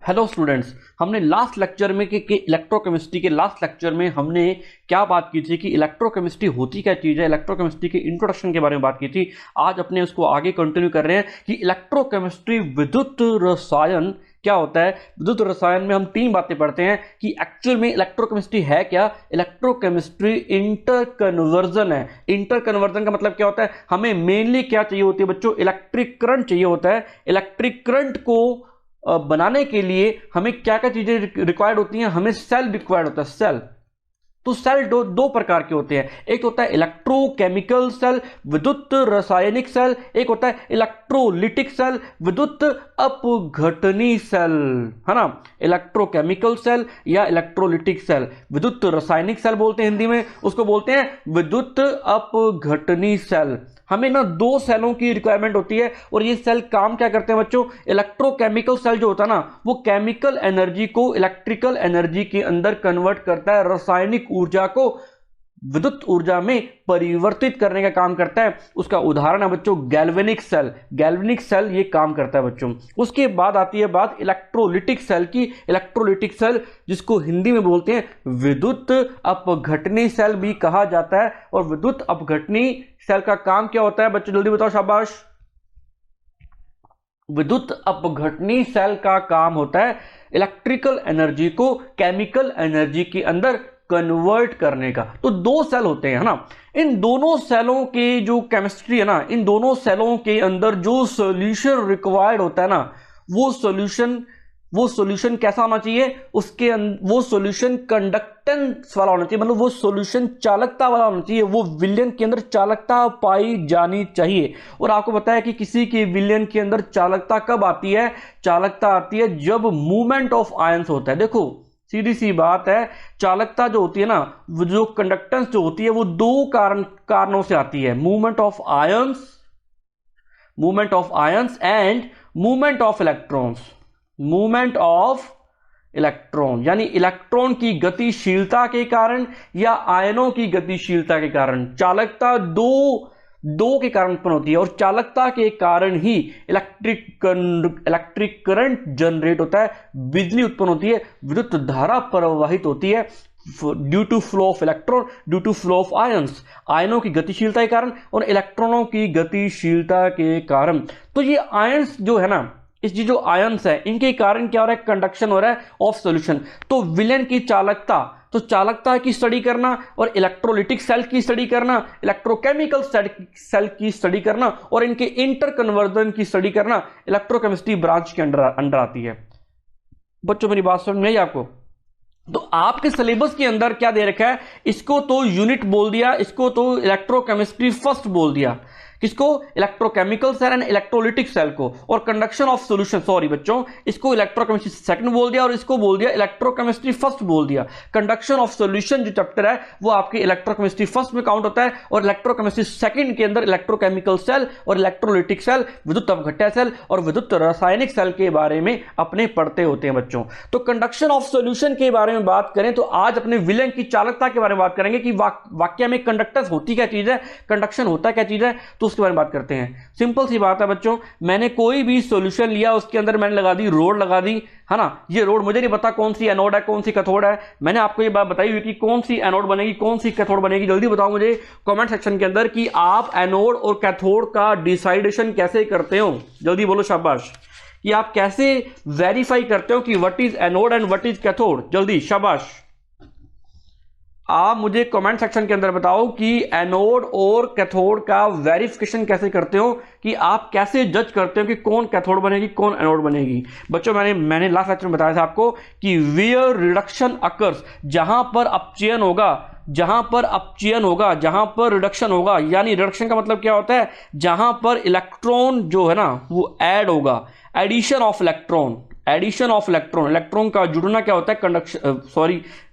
Hello students, हमने last lecture में कि इलेक्ट्रोकेमिस्ट्री के लास्ट लेक्चर में हमने क्या बात की थी कि इलेक्ट्रोकेमिस्ट्री होती क्या चीज़ है, इलेक्ट्रोकेमिस्ट्री के इंट्रोडक्शन के बारे में बात की थी। आज अपने उसको आगे कंटिन्यू कर रहे हैं कि इलेक्ट्रोकेमिस्ट्री विद्युत रसायन क्या होता है। विद्युत रसायन में हम तीन बातें पढ़ते हैं कि एक्चुअल में इलेक्ट्रोकेमिस्ट्री है क्या। इलेक्ट्रोकेमिस्ट्री इंटर कन्वर्जन है। इंटर कन्वर्जन का मतलब क्या होता है, हमें मेनली क्या चाहिए होती है बच्चों, इलेक्ट्रिक करंट चाहिए होता है। इलेक्ट्रिक करंट को बनाने के लिए हमें क्या क्या चीजें रिक्वायर्ड होती हैं, हमें सेल रिक्वायर्ड होता है। सेल तो सेल दो प्रकार के होते हैं, एक होता है इलेक्ट्रोकेमिकल सेल विद्युत रासायनिक सेल, एक होता है इलेक्ट्रोलिटिक सेल विद्युत अपघटनी सेल, है ना। इलेक्ट्रोकेमिकल सेल या इलेक्ट्रोलिटिक सेल, विद्युत रासायनिक सेल बोलते हैं हिंदी में, उसको बोलते हैं विद्युत अपघटनी सेल। हमें ना दो सेलों की रिक्वायरमेंट होती है और ये सेल काम क्या करते हैं बच्चों। इलेक्ट्रोकेमिकल सेल जो होता है ना, वो केमिकल एनर्जी को इलेक्ट्रिकल एनर्जी के अंदर कन्वर्ट करता है, रासायनिक ऊर्जा को विद्युत ऊर्जा में परिवर्तित करने का काम करता है। उसका उदाहरण है बच्चों गैल्वेनिक सेल। गैल्वेनिक सेल ये काम करता है बच्चों। उसके बाद आती है बात इलेक्ट्रोलिटिक सेल की। इलेक्ट्रोलिटिक सेल जिसको हिंदी में बोलते हैं विद्युत अपघटनी सेल भी कहा जाता है। और विद्युत अपघटनी सेल का काम क्या होता है बच्चों, जल्दी बताओ शाबाश। विद्युत अपघटनी सेल का काम होता है इलेक्ट्रिकल एनर्जी को केमिकल एनर्जी के अंदर कन्वर्ट करने का। तो दो सेल होते हैं, है ना। इन दोनों सेलों के जो केमिस्ट्री है ना, इन दोनों सेलों के अंदर जो सॉल्यूशन रिक्वायर्ड होता है ना, वो सॉल्यूशन कैसा होना चाहिए, वो सॉल्यूशन कंडक्टेंस वाला होना चाहिए, मतलब वो सॉल्यूशन चालकता वाला होना चाहिए। वो विलयन के अंदर चालकता पाई जानी चाहिए। और आपको पता है कि किसी के विलयन के अंदर चालकता कब आती है, चालकता आती है जब मूवमेंट ऑफ आयंस होता है। देखो सीधी सी बात है, चालकता जो होती है ना, जो कंडक्टेंस जो होती है वो दो कारणों से आती है, movement of ions and movement of electrons. Movement of electron यानी इलेक्ट्रॉन की गतिशीलता के कारण या आयनों की गतिशीलता के कारण चालकता दो के कारण उत्पन्न होती है। और चालकता के कारण ही इलेक्ट्रिक करंट जनरेट होता है, बिजली उत्पन्न होती है, विद्युत धारा प्रवाहित होती है due to flow of electron, due to flow of ions, आयनों की गतिशीलता के कारण और इलेक्ट्रॉनों की गतिशीलता के कारण। तो ये आयंस जो है ना, इस जो आयंस है, इनके कारण क्या हो रहा है, कंडक्शन हो रहा है ऑफ सॉल्यूशन। तो विलयन की चालकता, तो चालकता की स्टडी करना और इलेक्ट्रोलिटिक सेल की स्टडी करना, इलेक्ट्रोकेमिकल सेल की स्टडी करना और इनके इंटर कन्वर्जन की स्टडी करना इलेक्ट्रोकेमिस्ट्री ब्रांच के अंडर आती है। बच्चों मेरी बात समझ में आई आपको। तो आपके सिलेबस के अंदर क्या दे रखा है, इसको तो यूनिट बोल दिया, इसको तो इलेक्ट्रोकेमिस्ट्री फर्स्ट बोल दिया, किसको, electrochemical cell and electrolytic cell को। और कंडक्शन ऑफ सॉल्यूशन, सॉरी बच्चों, इसको इलेक्ट्रोकेमिस्ट्री सेकंड बोल दिया और इसको बोल दिया इलेक्ट्रोकेमिस्ट्री फर्स्ट बोल दिया। कंडक्शन ऑफ सॉल्यूशन जो चैप्टर है वो आपके इलेक्ट्रोकेमिस्ट्री फर्स्ट में काउंट होता है और इलेक्ट्रोकेमिस्ट्री सेकंड के अंदर इलेक्ट्रोकेमिकल सेल और इलेक्ट्रोलिटिक सेल, विद्युत अपघट्य सेल और विद्युत रासायनिक सेल के बारे में अपने पढ़ते होते हैं बच्चों। तो कंडक्शन ऑफ सॉल्यूशन के बारे में बात करें तो आज अपने विलयन की चालकता के बारे में बात करेंगे कि वाक्य में कंडक्टेंस होती क्या चीज है, कंडक्शन होता क्या चीज है, तो उसके बारे में बात करते हैं। सिंपल सी बात है बच्चों, मैंने कोई भी सॉल्यूशन लिया, उसके अंदर मैंने लगा दी रोड, लगा दी, है ना। ये रोड, मुझे नहीं पता कौन सी एनोड है कौन सी कैथोड है, मैंने आपको ये बात बताई हुई कि कौन सी एनोड बनेगी कौन सी कैथोड बनेगी। जल्दी बताओ मुझे कमेंट सेक्शन के अंदर कि आप एनोड और कैथोड का डिसाइडेशन कैसे करते हो। जल्दी बोलो शाबाश, कि आप कैसे वेरीफाई करते हो कि what is anode and what is cathode. जल्दी शाबाश, आप मुझे कमेंट सेक्शन के अंदर बताओ कि एनोड और कैथोड का वेरिफिकेशन कैसे करते हो, कि आप कैसे जज करते हो कि कौन कैथोड बनेगी कौन एनोड बनेगी। बच्चों मैंने लास्ट लेक्चर में बताया था आपको कि वेयर रिडक्शन अकर्स, जहां पर अपचयन होगा, जहां पर रिडक्शन होगा, यानी रिडक्शन का मतलब क्या होता है, जहां पर इलेक्ट्रॉन जो है ना वो ऐड होगा, एडिशन ऑफ इलेक्ट्रॉन, इलेक्ट्रॉन का जुड़ना क्या होता है,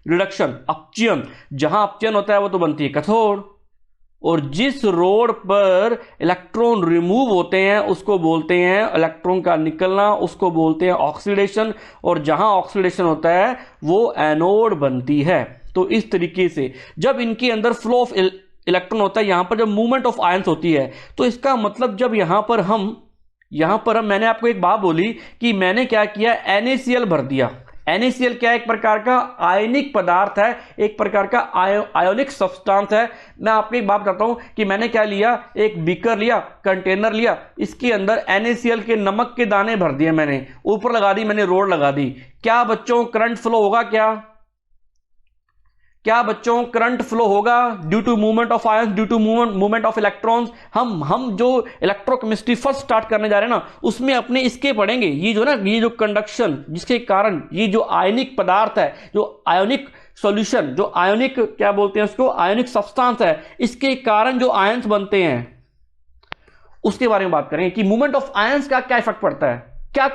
रिडक्शन, अपचयन। जहां अपचयन होता है वो तो बनती है कैथोड। और जिस रोड पर इलेक्ट्रॉन रिमूव होते हैं उसको बोलते हैं, इलेक्ट्रॉन का निकलना उसको बोलते हैं ऑक्सीडेशन। और जहां ऑक्सीडेशन होता है वो एनोड बनती है। तो इस तरीके से जब इनके अंदर फ्लो ऑफ इलेक्ट्रॉन होता है, यहां पर जब मूवमेंट ऑफ आयंस होती है, तो इसका मतलब जब यहां पर हम यहां पर मैंने आपको एक बात बोली कि मैंने क्या किया, NaCl भर दिया। NaCl क्या है, एक प्रकार का आयनिक पदार्थ है, एक प्रकार का आयोनिक सब्सटेंस है। मैं आपको एक बात बताता हूं कि मैंने क्या लिया, एक बीकर लिया, कंटेनर लिया, इसके अंदर NaCl के नमक के दाने भर दिए, मैंने ऊपर लगा दी, मैंने रोड लगा दी। क्या बच्चों करंट फ्लो होगा? क्या बच्चों करंट फ्लो होगा? Due to movement of ions, due to movement of electrons. हम जो इलेक्ट्रोकेमिस्ट्री फर्स्ट स्टार्ट करने जा रहे हैं ना, उसमें अपने इसके पढ़ेंगे, ये जो कंडक्शन, जिसके कारण ये जो आयनिक पदार्थ है, जो आयोनिक सॉल्यूशन, जो आयोनिक क्या बोलते हैं उसको, आयोनिक सब्सटेंस है, इसके कारण जो आयंस बनते हैं उसके बारे में बात करेंगे कि मूवमेंट ऑफ आयंस का क्या इफेक्ट पड़ता है, क्या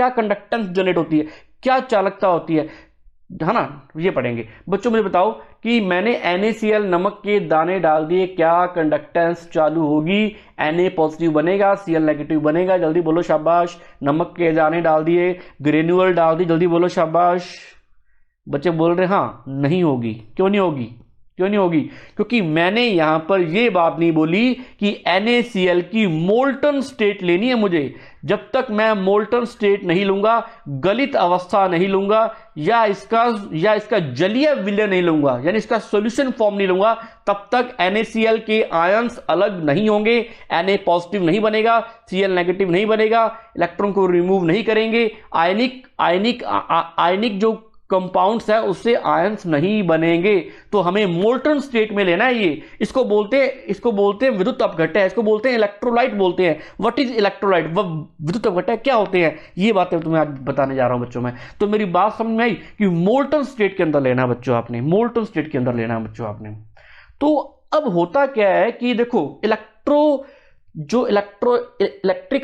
कंडक्टेंस जनरेट होती है, क्या चालकता होती है ना, ये पढ़ेंगे। बच्चों मुझे बताओ कि मैंने NaCl नमक के दाने डाल दिए, क्या कंडक्टेंस चालू होगी? Na पॉजिटिव बनेगा, Cl नेगेटिव बनेगा। जल्दी बोलो शाबाश। नमक के दाने डाल दिए, ग्रेन्यूल डाल दी, जल्दी बोलो शाबाश। बच्चे बोल रहे हाँ, नहीं होगी। क्यों नहीं होगी? क्योंकि मैंने यहां पर यह बात नहीं बोली कि NaCl की मोल्टन स्टेट लेनी है मुझे। जब तक मैं मोल्टन स्टेट नहीं लूंगा, गलित अवस्था नहीं लूंगा, या इसका जलीय विलय नहीं लूंगा, यानी इसका सॉल्यूशन फॉर्म नहीं लूंगा, तब तक NaCl के आयंस अलग नहीं होंगे, Na पॉजिटिव नहीं बनेगा, Cl नेगेटिव नहीं बनेगा, इलेक्ट्रॉन को रिमूव नहीं करेंगे, आयनिक जो कंपाउंड्स है उससे आयंस नहीं बनेंगे। तो हमें मोल्टन स्टेट में लेना है ये। इसको बोलते हैं विद्युत अपघट्य, इसको बोलते हैं इलेक्ट्रोलाइट बोलते हैं। व्हाट इज इलेक्ट्रोलाइट, वह विद्युत अपघट्य क्या होते हैं, ये बातें तुम्हें आज बताने जा रहा हूं बच्चों में। तो मेरी बात समझ में आई कि मोल्टन स्टेट के अंदर लेना है बच्चों आपने, मोल्टन स्टेट के अंदर लेना है बच्चों आपने। तो अब होता क्या है कि देखो, इलेक्ट्रिकल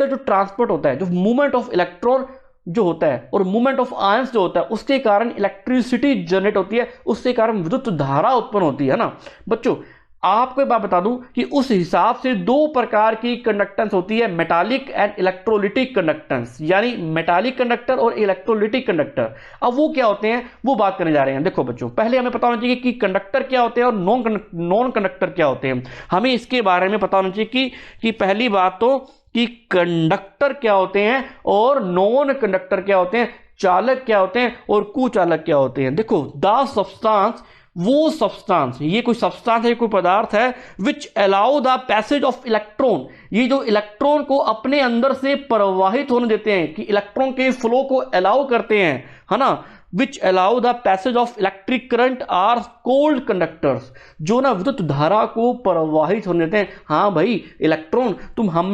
जो ट्रांसपोर्ट होता है, जो मूवमेंट ऑफ इलेक्ट्रॉन जो होता है और मूवमेंट ऑफ आयंस जो होता है, उसके कारण इलेक्ट्रिसिटी जनरेट होती है, उसके कारण विद्युत धारा उत्पन्न होती है ना बच्चों। आपको एक बात बता दूं कि उस हिसाब से दो प्रकार की कंडक्टेंस होती है, मेटालिक एंड इलेक्ट्रोलिटिक कंडक्टेंस, यानी मेटालिक कंडक्टर और इलेक्ट्रोलिटिक कंडक्टर। अब वो क्या होते हैं, वो बात करने जा रहे हैं। देखो बच्चों, पहले हमें पता होना चाहिए कि कंडक्टर क्या होते हैं और नॉन कंडक्टर क्या होते हैं। हमें इसके बारे में पता होना चाहिए कि पहली बात तो कि कंडक्टर क्या होते हैं और नॉन कंडक्टर क्या होते हैं, चालक क्या होते हैं और कुचालक क्या होते हैं। देखो, द सब्सटेंस, वो सब्सटेंस, ये कोई सब्सटेंस है, कोई पदार्थ है, विच allow the passage of electron, ये जो इलेक्ट्रॉन को अपने अंदर से प्रवाहित होने देते हैं, कि इलेक्ट्रॉन के फ्लो को अलाउ करते हैं, है ना, which allow the passage of electric current are cold conductors, जो ना विद्युत धारा को प्रवाहित होने देते हैं। हाँ भाई, इलेक्ट्रॉन तुम हम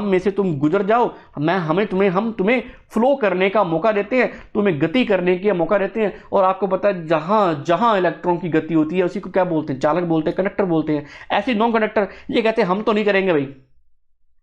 में से तुम गुजर जाओ, हम तुम्हें फ्लो करने का मौका देते हैं, तुम्हें गति करने का मौका देते हैं। और आपको पता है, जहां इलेक्ट्रॉन की गति होती है उसी को क्या बोलते हैं, चालक बोलते हैं, कंडक्टर बोलते हैं। ऐसे नॉन कंडक्टर ये कहते हैं हम तो नहीं करेंगे भाई,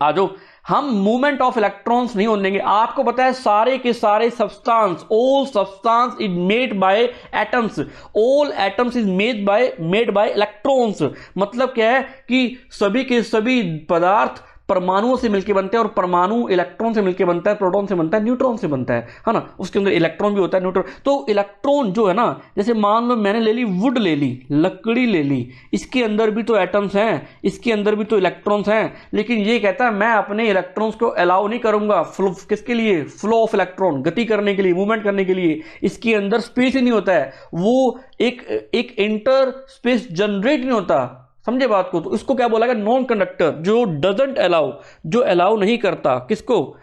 आ जाओ, हम मूवमेंट ऑफ इलेक्ट्रॉन्स नहीं होने देंगे। आपको पता है सारे के सारे substance, all substance is made by atoms, all atoms is made by electrons. मतलब क्या है कि सभी के सभी पदार्थ परमाणुओं से मिलकर बनते हैं, और परमाणु इलेक्ट्रॉन से मिलकर बनता है, प्रोटॉन से बनता है, न्यूट्रॉन से बनता है ना। उसके अंदर इलेक्ट्रॉन भी होता है, न्यूट्रॉन। तो इलेक्ट्रॉन जो है ना, जैसे मान लो मैंने ले ली वुड, ले ली लकड़ी, ले ली, इसके अंदर भी तो एटम्स हैं, इसके अंदर भी तो इलेक्ट्रॉन्स हैं, लेकिन ये कहता है मैं अपने इलेक्ट्रॉन्स को अलाउ नहीं करूंगा। किसके लिए? फ्लो ऑफ इलेक्ट्रॉन, गति करने के लिए, मूवमेंट करने के लिए। इसके अंदर स्पेस ही नहीं होता है, वो एक इंटर स्पेस जनरेट नहीं होता। समझे बात को? तो इसको क्या बोला गया? नॉन कंडक्टर, जो डजंट अलाउ, जो अलाउ नहीं करता। किसको?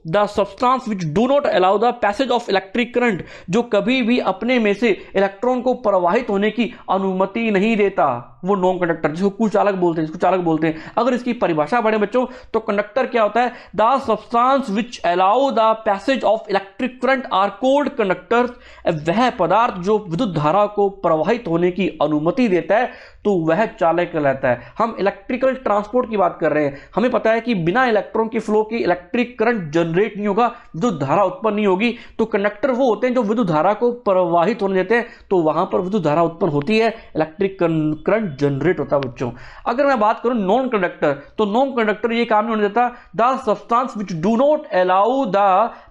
The substance which do not allow the passage of electric current, जो कभी भी अपने में से इलेक्ट्रॉन को प्रवाहित होने की अनुमति नहीं देता, वो नॉन कंडक्टर, जिसको कुचालक बोलते हैं। अगर इसकी परिभाषा पढ़े बच्चों, तो कंडक्टर क्या होता है? The substance which allow the passage of electric current are called conductors. वह पदार्थ जो विद्युत धारा को प्रवाहित होने की अनुमति देता है, तो वह चालक कहलाता है। हम इलेक्ट्रिकल ट्रांसपोर्ट की बात कर रहे हैं। हमें पता है कि बिना इलेक्ट्रॉन के फ्लो के इलेक्ट्रिक करंट जनरेट नहीं होगा, विद्युत धारा उत्पन्न नहीं होगी। तो कंडक्टर वो होते हैं जो विद्युत धारा को प्रवाहित होने देते हैं, तो वहां पर विद्युत धारा उत्पन्न होती है, इलेक्ट्रिक करंट जनरेट होता है बच्चों। अगर मैं बात करूं नॉन कंडक्टर, तो नॉन कंडक्टर ये काम नहीं होने देता। The substance which do not allow the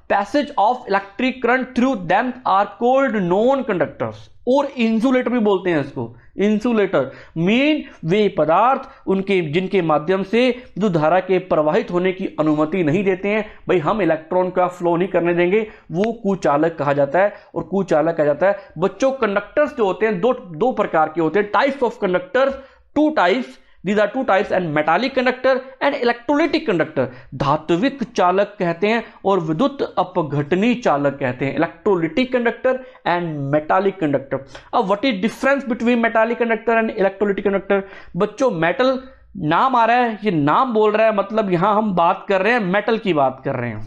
passage of electric current through them are called non conductors, और इंसुलेटर भी बोलते हैं इसको। इंसुलेटर मीन वे पदार्थ उनके जिनके माध्यम से विद्युत धारा के प्रवाहित होने की अनुमति नहीं देते हैं। भाई हम इलेक्ट्रॉन का फ्लो नहीं करने देंगे, वो कुचालक कहा जाता है। और कुचालक कहा जाता है बच्चों, कंडक्टर्स जो होते हैं दो प्रकार के होते हैं, types of conductors, two types, these are two types, and metallic conductor and electrolytic conductor। धात्विक चालक कहते हैं और विद्युत अपघटनी चालक कहते हैं, electrolytic conductor and metallic conductor. अब what is difference between metallic conductor and electrolytic conductor? बच्चों मेटल नाम आ रहा है, ये नाम बोल रहा है, मतलब यहां हम बात कर रहे हैं मेटल की बात कर रहे हैं।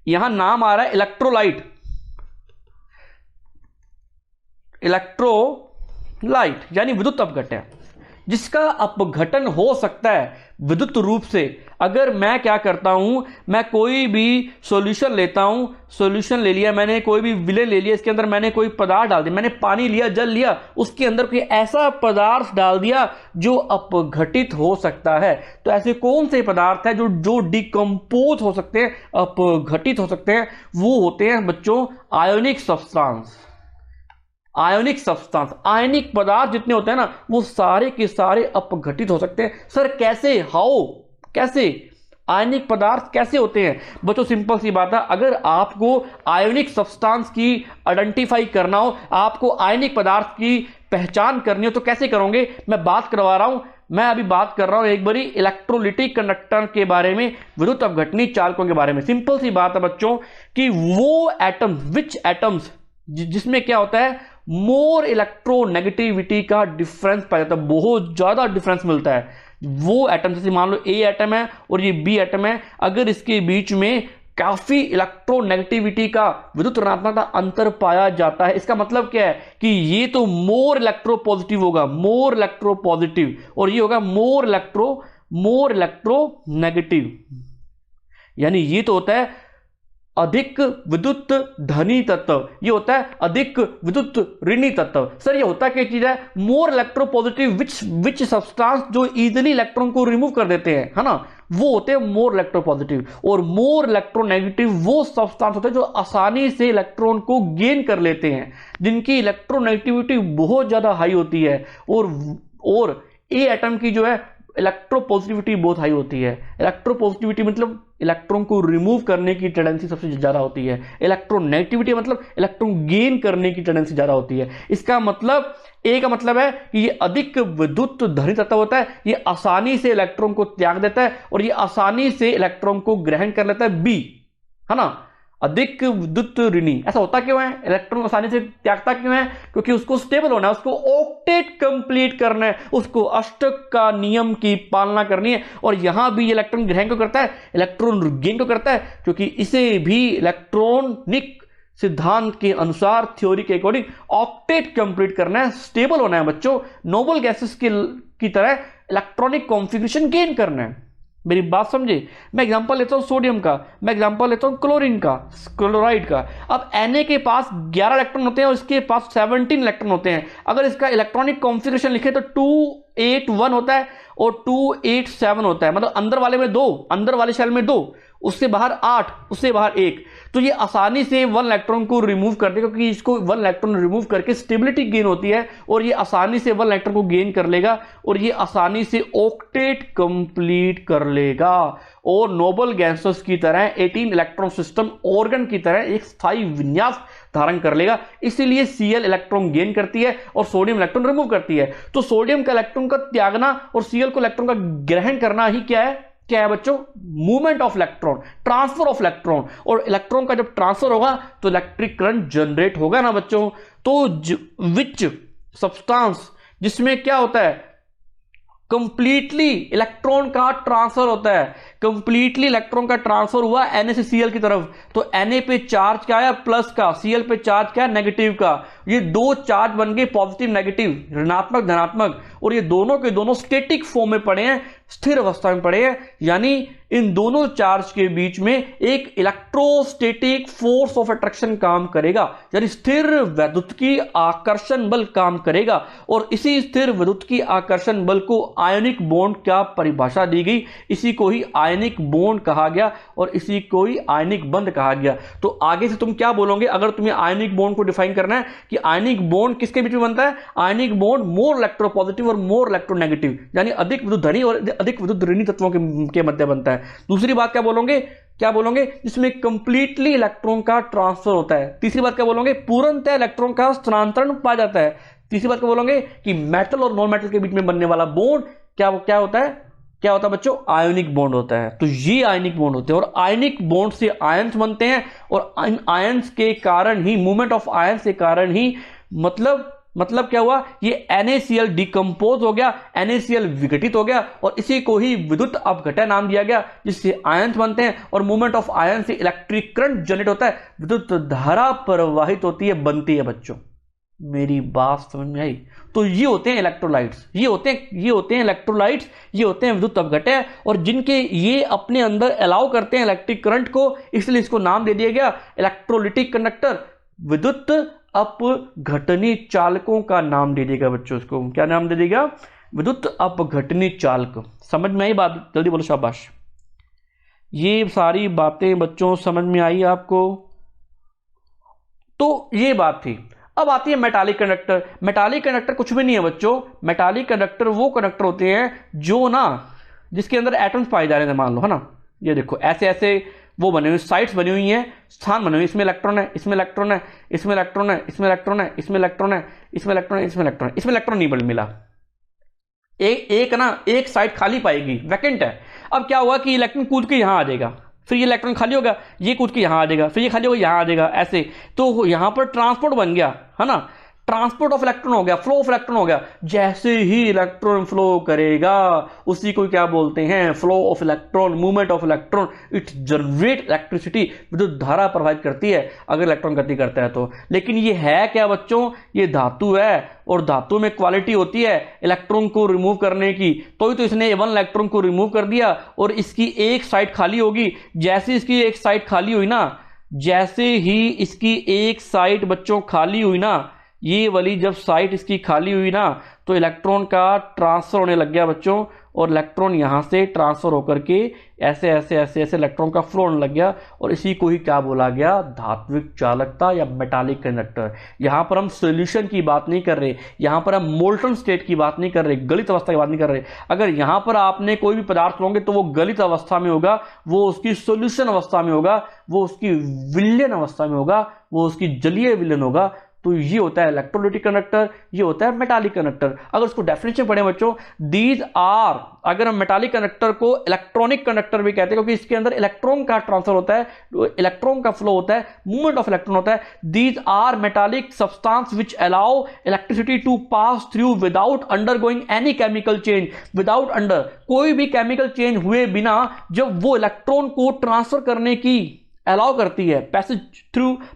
यहां नाम आ रहा है इलेक्ट्रोलाइट, इलेक्ट्रोलाइट यानी विद्युत अपघटन, जिसका अपघटन हो सकता है विद्युत रूप से। अगर मैं क्या करता हूं, मैं कोई भी सॉल्यूशन लेता हूं, सॉल्यूशन ले लिया मैंने, कोई भी विलेन ले लिया, इसके अंदर मैंने कोई पदार्थ डाल दिया, मैंने पानी लिया, जल लिया, उसके अंदर कोई ऐसा पदार्थ डाल दिया जो अपघटित हो सकता है। तो ऐसे कौन से पदार्थ है जो डिकम्पोज हो सकते हैं, अपघटित हो सकते हैं? वो होते हैं बच्चों आयोनिक सब्सटेंस। आयोनिक सब्सटेंस, आयनिक पदार्थ जितने होते हैं ना, वो सारे के सारे अपघटित हो सकते हैं। सर कैसे, हाउ, कैसे आयनिक पदार्थ कैसे होते हैं? बच्चों सिंपल सी बात है, अगर आपको आयोनिक सब्सटेंस की आइडेंटिफाई करना हो, आपको आयनिक पदार्थ की पहचान करनी हो, तो कैसे करोगे? मैं बात करवा रहा हूं, मैं अभी बात कर रहा हूं एक बारी इलेक्ट्रोलिटिक कंडक्टर के बारे में, विद्युत अपघटनी चालकों के बारे में। सिंपल सी बात है बच्चों कि वो एटम, विच एटम्स, जिसमें क्या होता है, मोर इलेक्ट्रोनेगेटिविटी का डिफरेंस पाया जाता है, बहुत ज्यादा डिफरेंस मिलता है। वो एटम, जैसे मान लो ए एटम है और ये बी एटम है, अगर इसके बीच में काफी इलेक्ट्रोनेगेटिविटी का, विद्युत ऋणात्मक का अंतर पाया जाता है, इसका मतलब क्या है कि ये तो मोर इलेक्ट्रोपॉजिटिव होगा, मोर इलेक्ट्रोपॉजिटिव, और ये होगा मोर इलेक्ट्रोनेगेटिव। यानी ये तो होता है अधिक विद्युत धनी तत्व, ये होता है अधिक विद्युत ऋणी तत्व। सर ये होता क्या चीज है? मोर इलेक्ट्रोपॉजिटिव विच सब्सटेंस जो इजीली इलेक्ट्रॉन को रिमूव कर देते हैं, है ना, वो होते हैं मोर इलेक्ट्रोपॉजिटिव। और मोर इलेक्ट्रोनेगेटिव वो सब्सटेंस होते हैं जो आसानी से इलेक्ट्रॉन को गेन कर लेते हैं, जिनकी इलेक्ट्रोनेगेटिविटी बहुत ज्यादा हाई होती है। और ए एटम की जो है इलेक्ट्रोपॉजिटिविटी बहुत हाई होती है। इलेक्ट्रोपॉजिटिविटी मतलब इलेक्ट्रॉन को रिमूव करने की टेंडेंसी सबसे ज्यादा होती है, इलेक्ट्रोनेगेटिविटी मतलब इलेक्ट्रॉन गेन करने की टेंडेंसी ज्यादा होती है। इसका मतलब, ए का मतलब है कि ये अधिक विद्युत धनी तत्व होता है, ये आसानी से इलेक्ट्रॉन को त्याग देता है और ये आसानी से इलेक्ट्रॉन को ग्रहण कर लेता है, बी, है ना, अधिक विद्युत ऋणी। ऐसा होता क्यों है? इलेक्ट्रॉन आसानी से त्यागता क्यों है? क्योंकि उसको स्टेबल होना है, उसको ऑक्टेट कंप्लीट करना है, उसको अष्टक का नियम की पालना करनी है। और यहां भी इलेक्ट्रॉन ग्रहण को करता है, इलेक्ट्रॉन गेन को करता है, क्योंकि इसे भी इलेक्ट्रॉनिक सिद्धांत के अनुसार, थ्योरी के अकॉर्डिंग ऑक्टेट कंप्लीट करना है, स्टेबल होना है बच्चों, नोबल गैसेस की तरह इलेक्ट्रॉनिक कॉन्फ़िगरेशन गेन करना है। मेरी बात समझे? मैं एग्जांपल लेता हूं सोडियम का, मैं एग्जांपल लेता हूं क्लोरीन का, क्लोराइड का। अब Na के पास 11 इलेक्ट्रॉन होते हैं और इसके पास 17 इलेक्ट्रॉन होते हैं। अगर इसका इलेक्ट्रॉनिक कॉन्फ़िगरेशन लिखे तो 281 होता है और 287 होता है, मतलब अंदर वाले में 2, अंदर वाले शेल में 2, उससे बाहर 8, उससे बाहर 1। तो ये आसानी से 1 इलेक्ट्रॉन को रिमूव कर देगा, क्योंकि इसको 1 इलेक्ट्रॉन रिमूव करके स्टेबिलिटी गेन होती है और ये आसानी से 1 इलेक्ट्रॉन को गेन कर लेगा और ये आसानी से ऑक्टेट कंप्लीट कर लेगा और नोबल गैसेस की तरह 18 इलेक्ट्रॉन सिस्टम ऑर्गन की तरह एक स्थायी विन्यास धारण कर लेगा। इसीलिए Cl इलेक्ट्रॉन गेन करती है और सोडियम इलेक्ट्रॉन रिमूव करती है। तो सोडियम का इलेक्ट्रॉन का त्यागना और Cl को इलेक्ट्रॉन का ग्रहण करना ही क्या है बच्चों? Movement of electron, transfer of electron. और इलेक्ट्रॉन का जब ट्रांसफर होगा तो इलेक्ट्रिक करंट जनरेट होगा ना बच्चों। तो विच सब्सटेंस जिसमें क्या होता है, कंप्लीटली इलेक्ट्रॉन का ट्रांसफर होता है, कंप्लीटली इलेक्ट्रॉन का ट्रांसफर हुआ Na से Cl की तरफ, तो Na पे चार्ज क्या है? प्लस का, Cl पे चार्ज क्या है? नेगेटिव का। ये दो चार्ज बन गए पॉजिटिव नेगेटिव, ऋणात्मक धनात्मक, और ये दोनों के दोनों स्टैटिक फॉर्म में पड़े हैं, स्थिर अवस्था में पड़े हैं, यानी इन दोनों चार्ज के बीच में एक इलेक्ट्रोस्टैटिक फोर्स ऑफ अट्रैक्शन काम करेगा, यानी स्थिर वैद्युतिकी आकर्षण बल काम करेगा। और इसी स्थिर वैद्युतिकी आकर्षण बल को आयनिक बॉन्ड क्या परिभाषा दी गई, इसी को ही आयनिक बॉन्ड कहा गया और इसी को ही आयनिक बंध कहा गया। तो आगे से तुम क्या बोलोगे अगर तुम्हें आयनिक बॉन्ड को डिफाइन करना है कि आयनिक बॉन्ड किसके बीच में बनता है? आयनिक बॉन्ड मोर इलेक्ट्रोपॉजिटिव और मोर इलेक्ट्रोनेगेटिव, यानी अधिक विद्युत धनी और अधिक विद्युत ऋणी तत्वों के मध्य बनता है। दूसरी बात क्या बोलोगे? जिसमें कंप्लीटली इलेक्ट्रॉन का ट्रांसफर होता है। तीसरी बात क्या बोलोगे? पूर्णतः इलेक्ट्रॉन का स्थानांतरण पाया जाता है। तीसरी बात क्या बोलोगे कि मेटल और नॉन मेटल के बीच में बनने वाला बॉन्ड क्या होता है बच्चों? आयोनिक बॉन्ड होता है। तो ये आयनिक बॉन्ड होते हैं और आयनिक बॉन्ड से आयंस बनते हैं और इन आयंस के कारण ही, मूवमेंट ऑफ आयंस के कारण ही, मतलब क्या हुआ? ये NaCl डिकम्पोज हो गया, NaCl विघटित हो गया और इसी को ही विद्युत अपघटन नाम दिया गया, जिससे आयंस बनते हैं और मूवमेंट ऑफ आयंस से इलेक्ट्रिक करंट जनरेट होता है, विद्युत धारा प्रवाहित होती है, बनती है। बच्चों मेरी बात समझ में आई? तो ये होते हैं इलेक्ट्रोलाइट्स, ये होते हैं इलेक्ट्रोलाइट्स, ये होते हैं विद्युत अपघटय, और जिनके ये अपने अंदर अलाउ करते हैं इलेक्ट्रिक करंट को, इसलिए इसको नाम दे दिया गया इलेक्ट्रोलिटिक कंडक्टर। विद्युत अपघटनी चालकों का नाम दे देगा बच्चों, इसको क्या नाम दे देगा? विद्युत अपघटनी चालक। समझ में आई बात? जल्दी बोलो शाबाश। ये सारी बातें बच्चों समझ में आई आपको? तो ये बात थी। अब आती है मेटालिक कंडक्टर। मेटालिक कंडक्टर कुछ भी नहीं है बच्चों। मेटालिक कंडक्टर वो कंडक्टर होते हैं जो ना, जिसके अंदर एटम्स पाए जा रहे हैं, मान लो, है ना, ये देखो ऐसे ऐसे वो बने हुए साइट्स बनी हुई हैं, स्थान बने हुए, इसमें इलेक्ट्रॉन है, इसमें इलेक्ट्रॉन है, इसमें इलेक्ट्रॉन है, इसमें इलेक्ट्रॉन है, इसमें इलेक्ट्रॉन है, इसमें इलेक्ट्रॉन है, इसमें इलेक्ट्रॉन है, इसमें इलेक्ट्रॉन नहीं मिला। एक साइट खाली पाएगी, वैकेंट है। अब क्या हुआ कि इलेक्ट्रॉन कूद के यहां आ जाएगा, फिर ये इलेक्ट्रॉन खाली होगा, ये कूद के यहां आ जाएगा, फिर ये खाली होगा, यहां आ जाएगा, ऐसे। तो यहां पर ट्रांसपोर्ट बन गया, है ना, ट्रांसपोर्ट ऑफ इलेक्ट्रॉन हो गया, फ्लो ऑफ इलेक्ट्रॉन हो गया। जैसे ही इलेक्ट्रॉन फ्लो करेगा उसी को क्या बोलते हैं? Flow of electron, movement of electron. It generate electricity, विद्युत धारा प्रवाहित करती है अगर इलेक्ट्रॉन गति करता है तो। लेकिन ये है क्या बच्चों? ये धातु है और धातु में क्वालिटी होती है इलेक्ट्रॉन को रिमूव करने की। तो इसने 1 इलेक्ट्रॉन को रिमूव कर दिया और इसकी एक साइड खाली होगी। जैसे इसकी एक साइड खाली हुई ना, जैसे ही इसकी एक साइड बच्चों खाली हुई ना, ये वाली जब साइट इसकी खाली हुई ना, तो इलेक्ट्रॉन का ट्रांसफर होने लग गया बच्चों, और इलेक्ट्रॉन यहां से ट्रांसफर होकर के ऐसे ऐसे ऐसे ऐसे इलेक्ट्रॉन का फ्लो होने लग गया, और इसी को ही क्या बोला गया? धात्विक चालकता या मेटालिक कंडक्टर। यहां पर हम सॉल्यूशन की बात नहीं कर रहे, यहां पर हम मोल्टन स्टेट की बात नहीं कर रहे, गलित अवस्था की बात नहीं कर रहे। अगर यहां पर आपने कोई भी पदार्थ लोगे तो वो गलित अवस्था में होगा, वो उसकी सॉल्यूशन अवस्था में होगा, वो उसकी विलयन अवस्था में होगा, वो उसकी जलीय विलयन होगा। तो ये होता है इलेक्ट्रोलिटिक कंडक्टर, ये होता है मेटालिक कंडक्टर। अगर उसको डेफिनेशन पढ़े बच्चों, दीज आर, अगर हम मेटालिक कंडक्टर को इलेक्ट्रॉनिक कंडक्टर भी कहते हैं क्योंकि इसके अंदर इलेक्ट्रॉन का ट्रांसफर होता है, इलेक्ट्रॉन का फ्लो होता है, मूवमेंट ऑफ इलेक्ट्रॉन होता है। These are metallic substance which allow electricity to pass through without undergoing any chemical change. कोई भी केमिकल चेंज हुए बिना जब वो इलेक्ट्रॉन को ट्रांसफर करने की अलाउ करती है,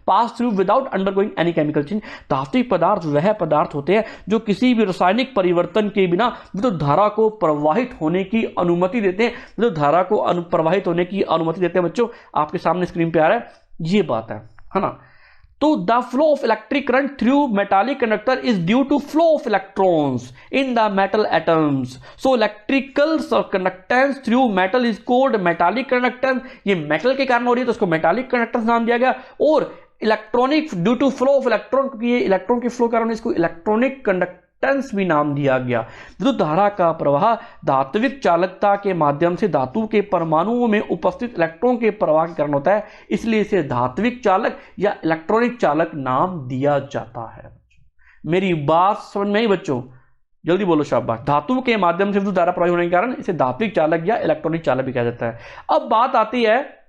पास through without undergoing any chemical change. धात्विक पदार्थ वह पदार्थ होते हैं जो किसी भी रासायनिक परिवर्तन के बिना विद्युत धारा को प्रवाहित होने की अनुमति देते हैं, विद्युत धारा को प्रवाहित होने की अनुमति देते हैं। बच्चों आपके सामने स्क्रीन पे आ रहा है, ये बात है ना। तो the flow of electric current through metallic conductor is due to flow of electrons in the metal atoms. So electrical conductance through metal is called metallic conductance. ये मेटल के कारण हो रही है तो इसको मेटालिक कंडक्टेंस नाम दिया गया। और electronic due to flow of electron, क्योंकि ये इलेक्ट्रॉन के फ्लो कारण इसको इलेक्ट्रॉनिक कंडक्टेंस भी नाम दिया गया। विद्युत धारा का प्रवाह धात्विक चालकता के माध्यम से धातु के परमाणुओं में उपस्थित इलेक्ट्रॉन के प्रवाह के कारण होता है, इसलिए इसे धात्विक चालक या इलेक्ट्रॉनिक चालक नाम दिया जाता है। मेरी बात समझ में आई बच्चों? जल्दी बोलो शाबाश। धातु के माध्यम से विद्युत धारा प्रवाहित होने के कारण इसे धात्विक चालक या इलेक्ट्रॉनिक चालक भी कहा जाता है। अब बात आती है,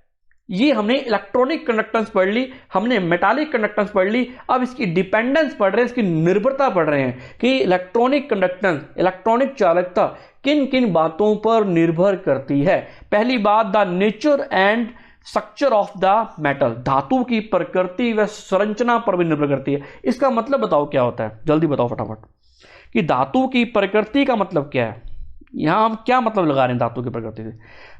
ये हमने इलेक्ट्रॉनिक कंडक्टेंस पढ़ ली, हमने मेटालिक कंडक्टेंस पढ़ ली, अब इसकी डिपेंडेंस पढ़ रहे हैं, इसकी निर्भरता पढ़ रहे हैं कि इलेक्ट्रॉनिक कंडक्टेंस, इलेक्ट्रॉनिक चालकता किन किन बातों पर निर्भर करती है। पहली बात, the nature and structure of the metal, धातु की प्रकृति व संरचना पर भी निर्भर करती है। इसका मतलब बताओ क्या होता है, जल्दी बताओ फटाफट, कि धातु की प्रकृति का मतलब क्या है। यहां हम क्या मतलब लगा रहे हैं धातु की प्रकृति से?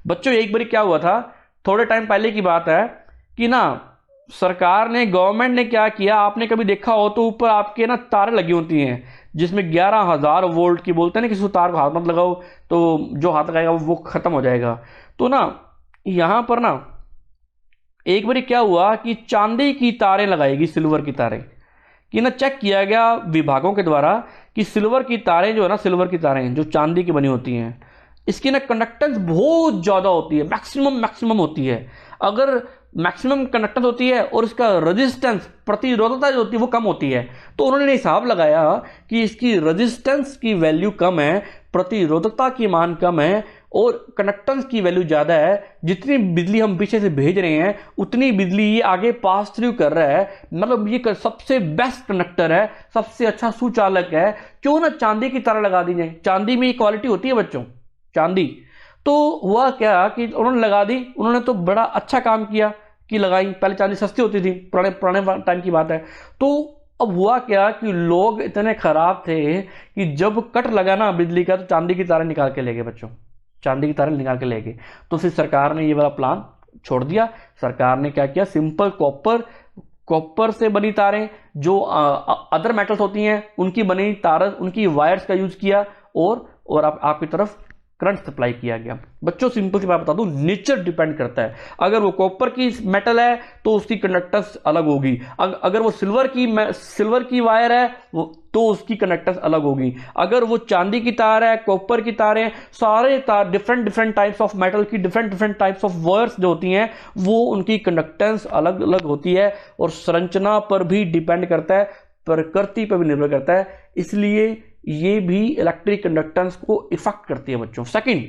बच्चों एक बार क्या हुआ था, थोड़े टाइम पहले की बात है कि ना सरकार ने, गवर्नमेंट ने क्या किया, आपने कभी देखा हो तो ऊपर आपके ना तारें लगी होती हैं जिसमें 11,000 वोल्ट की, बोलते हैं ना किसी को तार को हाथ मत लगाओ तो जो हाथ लगाएगा वो खत्म हो जाएगा। तो ना यहां पर ना एक बार क्या हुआ कि चांदी की तारें लगाएगी, सिल्वर की तारें, कि ना चेक किया गया विभागों के द्वारा कि सिल्वर की तारें जो है ना, सिल्वर की तारें जो चांदी की बनी होती हैं, इसकी ना कंडक्टेंस बहुत ज़्यादा होती है, मैक्सिमम होती है। अगर मैक्सिमम कंडक्टेंस होती है और इसका रेजिस्टेंस, प्रतिरोधकता जो होती है वो कम होती है, तो उन्होंने हिसाब लगाया कि इसकी रेजिस्टेंस की वैल्यू कम है, प्रतिरोधकता की मान कम है और कंडक्टेंस की वैल्यू ज़्यादा है। जितनी बिजली हम पीछे से भेज रहे हैं उतनी बिजली ये आगे पास थ्रू कर रहा है, मतलब ये सबसे बेस्ट कंडक्टर है, सबसे अच्छा सुचालक है। क्यों ना चांदी की तार लगा दी जाए, चांदी में ये क्वालिटी होती है बच्चों, चांदी। तो हुआ क्या कि उन्होंने लगा दी, उन्होंने तो बड़ा अच्छा काम किया कि लगाई। पहले चांदी सस्ती होती थी, पुराने टाइम की बात है। तो अब हुआ क्या कि लोग इतने खराब थे कि जब कट लगा ना बिजली का तो चांदी की तारें निकाल के ले गए बच्चों, चांदी की तारें निकाल के ले गए। तो फिर सरकार ने ये वाला प्लान छोड़ दिया। सरकार ने क्या किया, सिंपल कॉपर से बनी तारें, जो अदर मेटल्स होती हैं उनकी बनी तार, उनकी वायर्स का यूज किया और आपकी तरफ करंट सप्लाई किया गया। बच्चों सिंपल सी बात बता दूं, नेचर डिपेंड करता है। अगर वो कॉपर की मेटल है तो उसकी कंडक्टेंस अलग होगी, अगर वो सिल्वर की वायर है तो उसकी कंडक्टेंस अलग होगी। अगर वो चांदी की तार है, कॉपर की तार है, सारे तार डिफरेंट टाइप्स ऑफ मेटल की डिफरेंट टाइप्स ऑफ वायर्स जो होती हैं वो उनकी कंडक्टेंस अलग अलग होती है और संरचना पर भी डिपेंड करता है, प्रकृति पर भी निर्भर करता है। इसलिए ये भी इलेक्ट्रिक कंडक्टेंस को इफेक्ट करती है बच्चों। Second,